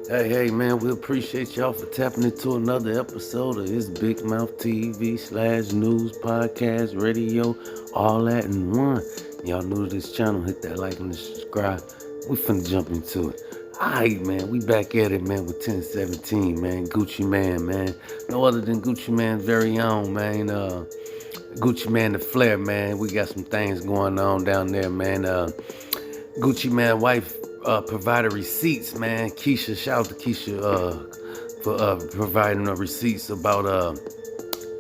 Hey, man, we appreciate y'all for tapping into another episode of this Big Mouth TV / news podcast, radio, all that in one. Y'all new to this channel, hit that like and subscribe. We finna jump into it. Alright, man, we back at it, man, with 1017, man. Gucci Man, man. No other than Gucci Man's very own, man. Gucci Man the Flair, man. We got some things going on down there, man. Gucci Man wife provided receipts, man. Keisha, shout out to Keisha for providing receipts about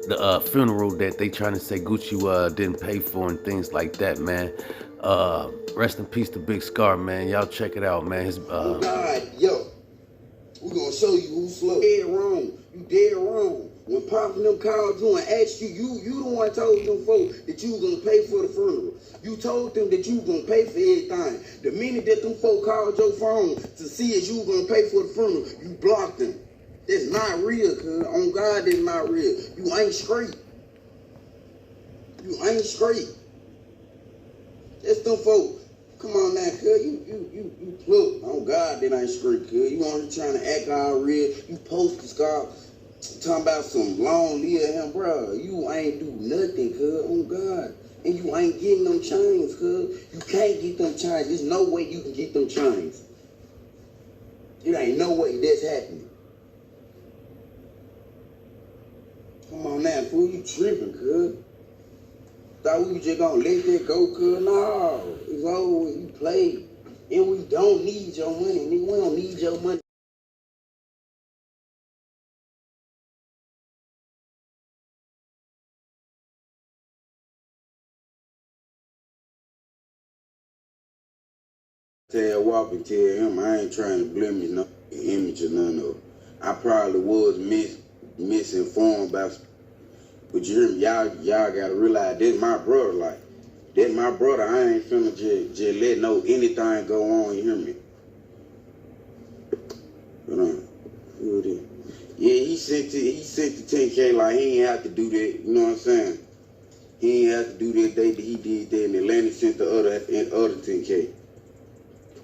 the funeral that they trying to say Gucci didn't pay for and things like that, man. Rest in peace to Big Scarr, man. Y'all check it out, man. His Oh God, yo, we gonna show you who's slow. Dead wrong. You dead wrong. When Pop and them called you and asked you, you the one told them folks that you was gonna pay for the funeral. You told them that you was gonna pay for everything. The minute that them folks called your phone to see if you was gonna pay for the funeral, you blocked them. That's not real, cuz. On God, that's not real. You ain't straight. You ain't straight. That's them folks. Come on now, cuz. You plug. On God, that ain't straight, cuz. You only trying to act all real. You post the Scarr talking about some long live him, bro. You ain't do nothing, cuz. On God. And you ain't getting them chains, cuz. You can't get them chains. There's no way you can get them chains. It ain't no way that's happening. Come on now, fool. You tripping, cuz. Thought we was just gonna let that go, cuz. No, it's over. You played. And we don't need your money, nigga. We don't need your money. Tell Walker, tell him I ain't trying to blemish no image or none of it. I probably was misinformed about, but you hear me? Y'all gotta realize that's my brother. Like, that's my brother. I ain't finna just let no anything go on. You hear me? Hold on. Who it is? Yeah, he sent the 10K like he ain't have to do that. You know what I'm saying? He ain't have to do that. He did that, and Atlanta sent the other 10K.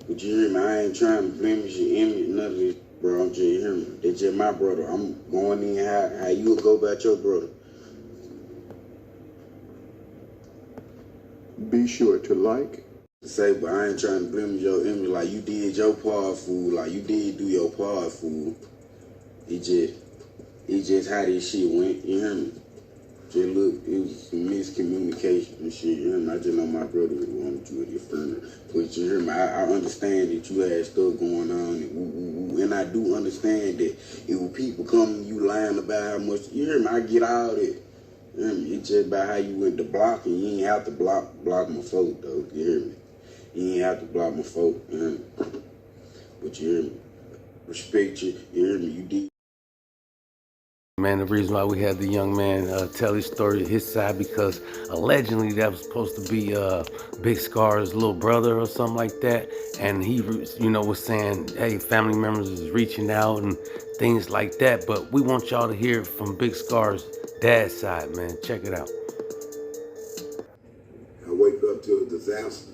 But you hear me? I ain't trying to blemish your image, none of this, bro. I'm just hearing me. That's just my brother. I'm going in how you would go about your brother. Be sure to like. Say, but I ain't trying to blemish your image. Like, you did your part, fool. Like, you did do your part, fool. It just how this shit went. You hear me? Just look, it was some miscommunication and shit. You hear me? I just know my brother would want you at your funeral. But you hear me? I understand that you had stuff going on, and I do understand that it was people coming, you lying about how much. You hear me? I get all that. You hear me? It's just about how you went to block, and you ain't have to block my folk, though. You hear me? You ain't have to block my folk. You hear me? But you hear me? Respect you. You hear me? You did. Man, the reason why we had the young man tell his story, his side, because allegedly that was supposed to be Big Scarr's little brother or something like that, and he, was saying, hey, family members is reaching out and things like that. But we want y'all to hear it from Big Scarr's dad's side, man. Check it out. I wake up to a disaster.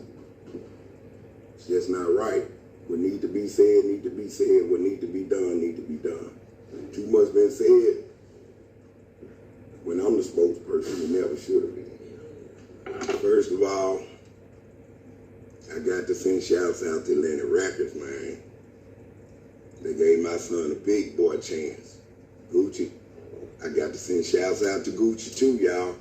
It's just not right. What need to be said, need to be said. What need to be done, need to be done. Too much been said when I'm the spokesperson. It never should have been. First of all, I got to send shouts out to Atlantic Records, man. They gave my son a big boy chance. Gucci. I got to send shouts out to Gucci too, y'all.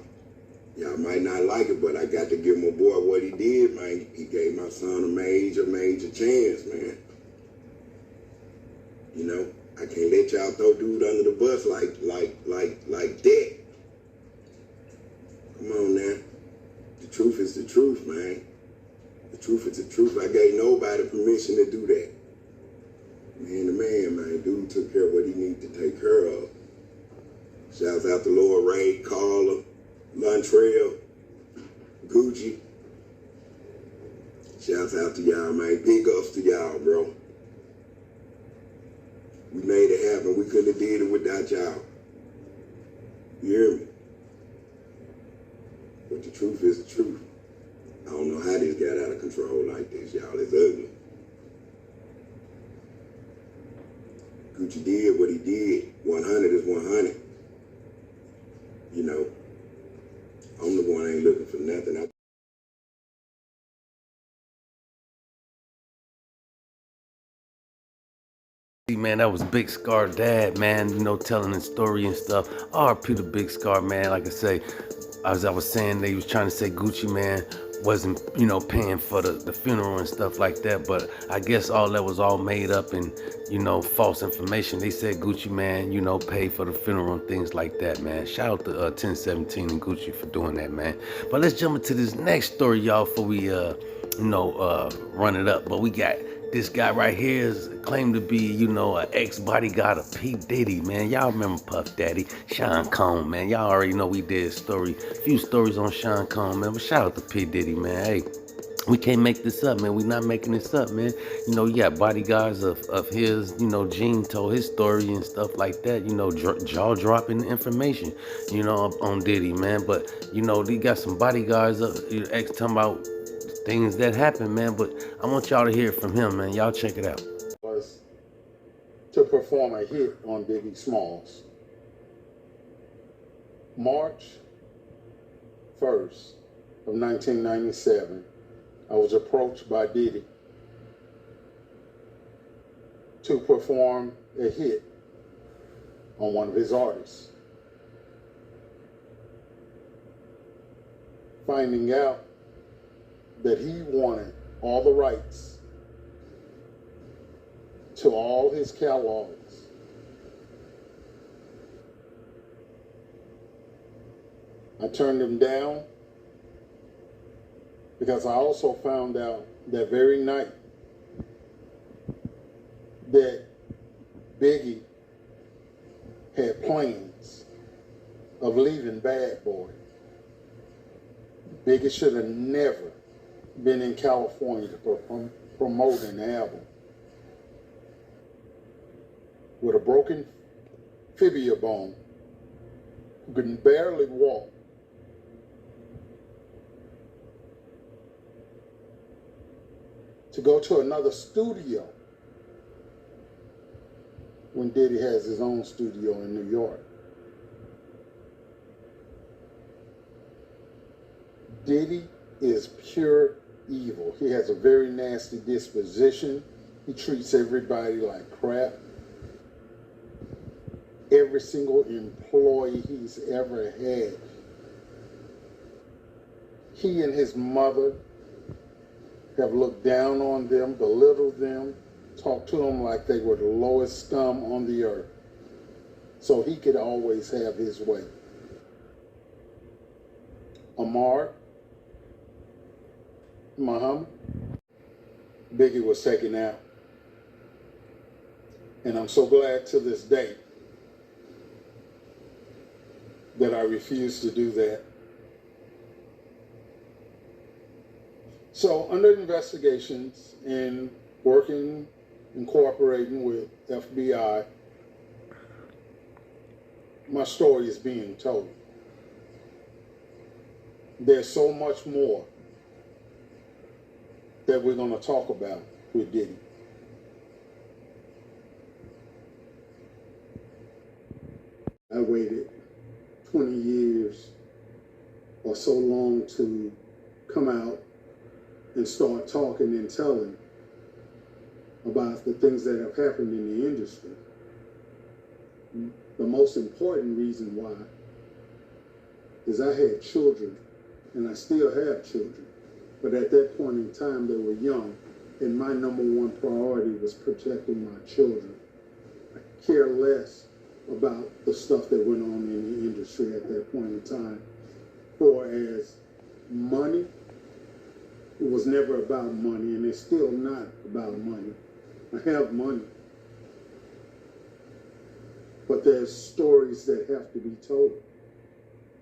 Y'all might not like it, but I got to give my boy what he did, man. He gave my son a major chance, man. You know, I can't let y'all throw dude under the bus like that. Come on now. The truth is the truth, man. The truth is the truth. I gave nobody permission to do that. Man, the man, dude took care of what he needed to take care of. Shouts out to Lord Ray, Carla, Montrell, Gucci. Shouts out to y'all, man. Big ups to y'all, bro. We made it happen. We couldn't have did it without y'all. You hear me? But the truth is the truth. I don't know how this got out of control like this, y'all. It's ugly. Gucci did what he did. 100 is 100. You know, I'm the one ain't looking for nothing. Man, that was Big Scarr dad, man, you know, telling his story and stuff. RP to Big Scarr, man. Like I say, as I was saying, they was trying to say Gucci Man wasn't, you know, paying for the funeral and stuff like that, but I guess all that was all made up and, you know, false information. They said Gucci Man, you know, paid for the funeral and things like that, man. Shout out to 1017 and Gucci for doing that, man. But let's jump into this next story, y'all, before we run it up. But we got this guy right here is claimed to be, you know, an ex-bodyguard of P. Diddy, man. Y'all remember Puff Daddy, Sean Combs, man. Y'all already know we did a few stories on Sean Combs, man. But shout out to P. Diddy, man. Hey, we can't make this up, man. We not making this up, man. You know, you got bodyguards of his, you know, Gene told his story and stuff like that, you know, jaw-dropping information, you know, on Diddy, man. But, you know, they got some bodyguards of ex talking about things that happen, man. But I want y'all to hear it from him, man. Y'all check it out. Was to perform a hit on Biggie Smalls. March 1st of 1997, I was approached by Diddy to perform a hit on one of his artists. Finding out that he wanted all the rights to all his catalogs. I turned him down because I also found out that very night that Biggie had plans of leaving Bad Boy. Biggie should have never been in California to promote an album. With a broken fibula bone, who could barely walk, to go to another studio when Diddy has his own studio in New York. Diddy is pure evil. He has a very nasty disposition. He treats everybody like crap. Every single employee he's ever had, he and his mother have looked down on them, belittled them, talked to them like they were the lowest scum on the earth, so he could always have his way. Amar, Muhammad, Biggie was taken out. And I'm so glad to this day that I refused to do that. So under investigations and working and cooperating with FBI, my story is being told. There's so much more that we're going to talk about with Diddy. I waited 20 years or so long to come out and start talking and telling about the things that have happened in the industry. The most important reason why is I had children, and I still have children, but at that point in time they were young, and my number one priority was protecting my children. I care less about the stuff that went on in the industry at that point in time. For as money, it was never about money, and it's still not about money. I have money, but there's stories that have to be told.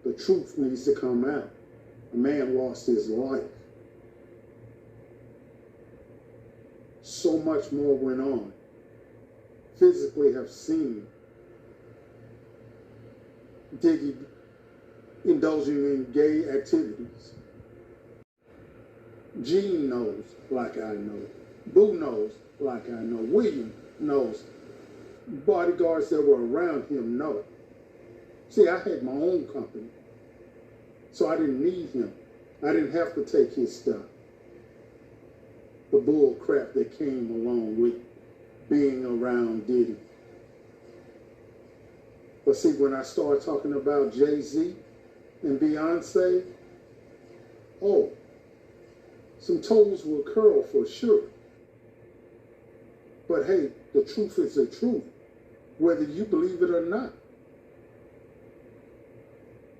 The truth needs to come out. A man lost his life. So much more went on. Physically have seen Diddy indulging in gay activities. Gene knows like I know. Boo knows like I know. William knows bodyguards that were around him know. See, I had my own company, so I didn't need him. I didn't have to take his stuff. The bull crap that came along with being around Diddy. But see, when I started talking about Jay-Z and Beyonce, oh, some toes will curl for sure. But hey, the truth is the truth, whether you believe it or not.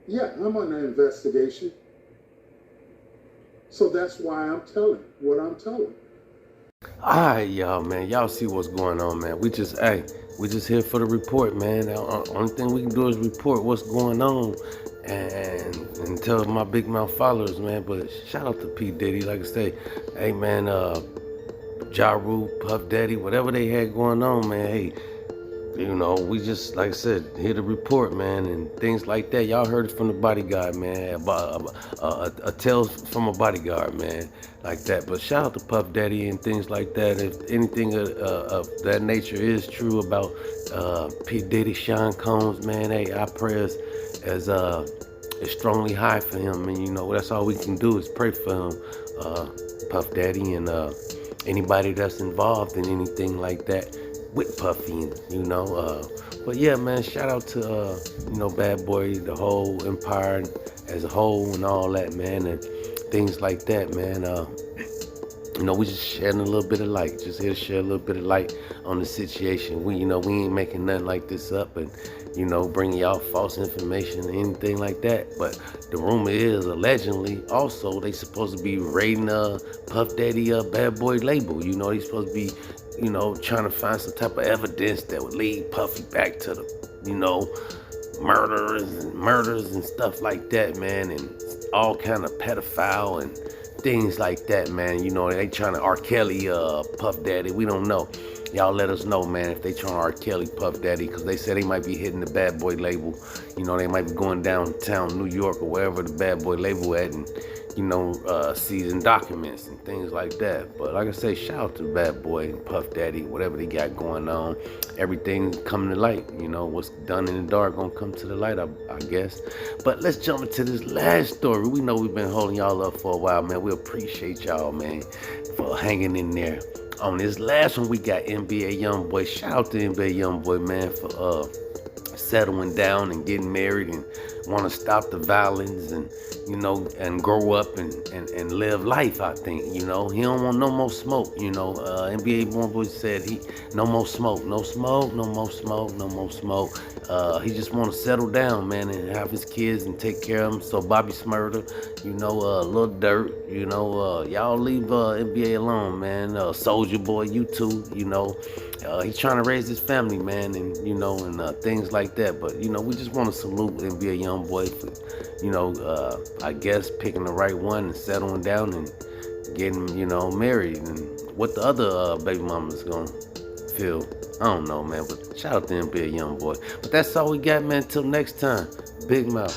Yeah, I'm under investigation. So that's why I'm telling what I'm telling. Alright, y'all, man. Y'all see what's going on, man. We just here for the report, man. The only thing we can do is report what's going on and tell my big mouth followers, man. But shout out to P. Diddy, like I say, hey, man, Ja Rule, Puff Daddy, whatever they had going on, man, hey, you know, we just, like I said, here to report, man, and things like that. Y'all heard it from the bodyguard, man, about a tale from a bodyguard, man, like that. But shout out to Puff Daddy and things like that. If anything of that nature is true about P. Diddy, Sean Combs, man, hey, our prayers as strongly high for him, and you know, that's all we can do is pray for him, Puff Daddy, and anybody that's involved in anything like that with Puffy, you know. But yeah, man, shout out to you know, Bad Boy, the whole empire as a whole, and all that, man, and things like that, man. You know, we just shedding a little bit of light, just here to share a little bit of light on the situation. We, you know, we ain't making nothing like this up, and you know, bringing y'all false information or anything like that. But the rumor is, allegedly, also they supposed to be raiding Puff Daddy Bad Boy label. You know, they supposed to be, you know, trying to find some type of evidence that would lead Puffy back to the, you know, murders and stuff like that, man, and all kind of pedophile and things like that, man. You know, they trying to R. Kelly Puff Daddy. We don't know. Y'all let us know, man, if they trying to R. Kelly Puff Daddy, because they said they might be hitting the Bad Boy label. You know, they might be going downtown New York or wherever the Bad Boy label at, and you know, seizing documents and things like that. But like I say, shout out to Bad Boy and Puff Daddy, whatever they got going on. Everything coming to light. You know, what's done in the dark gonna come to the light, I guess. But let's jump into this last story. We know we've been holding y'all up for a while, man. We appreciate y'all, man, for hanging in there. On this last one, we got B.A.youngboy. Shout out to B.A.youngboy, man, for settling down and getting married and want to stop the violence and, you know, and grow up and live life, I think. You know, he don't want no more smoke, you know. B.A.youngboy said no more smoke, no smoke, no more smoke, no more smoke. He just want to settle down, man, and have his kids and take care of them. So Bobby Smurder, you know, Lil Durk, you know, y'all leave NBA alone, man. Soulja Boy, you too, you know. He's trying to raise his family, man, and you know, and things like that. But you know, we just want to salute B.A.youngboy for, you know, I guess picking the right one and settling down and getting, you know, married. And what the other baby mama's gonna feel, I don't know, man. But shout out to B.A.youngboy. But that's all we got, man. Till next time, big mouth.